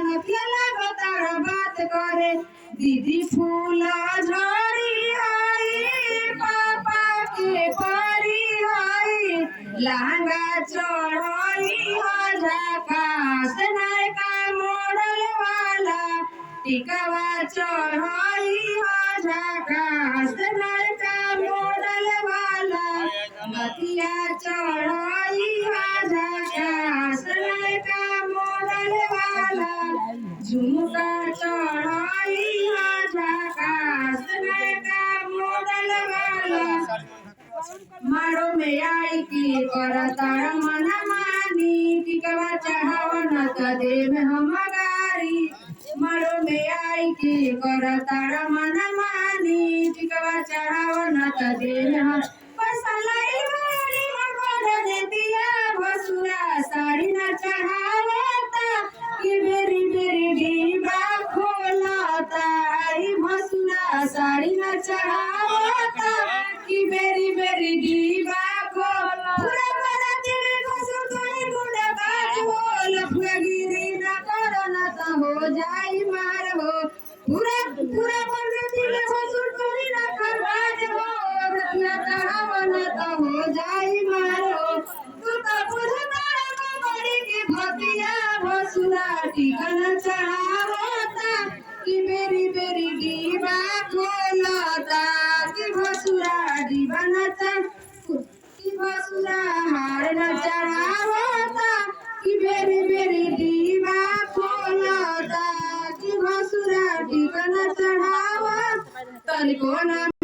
नथिया बताड़ बात करे दीदी फूल झड़ी आई पापा के परी आई लहंगा चढ़ई हो झकास नयका मॉडल वाला टिकवा चढ़ई हो झकास नयका मॉडल वाला नथिया चढ़ई हो झकास नयका मॉडल वाला झुमका चढ़ई हो झकास नयका मॉडल वाला मारो में आई की करतार मन मानी टिकवा चढ़ावन त देव हम गारी मारो में आई की करतार मन मानी टिकवा चढ़ावन त देव हम पसलाई वाली मकर देतिया भसुरा साड़ी न चढ़ावता कि बेरी बेरी डीबा खोलता ई भसुरा साड़ी न चढ़ावता कि बेरी बेरी डीबा खोल पूरा बराती में घुसुर तोरी गुंडा बाज हो लफुआ गिरी न करो न त हो जाई मार हो पूरा पूरा बराती में घुसुर तोरी न कर बाज हो रतिया चढ़ाव न त हो जाई मार हो तू त बुझता बड़ी के भतिया भसुरा टिकन चढ़ावता कि बेरी बेरी डीबा खोलता कि भसुरा डीबा न कि भसुरा हार न चढ़ावता कि बेरी बेरी डीबा खोलता कि भसुरा टिकन चढ़ावता तनिको न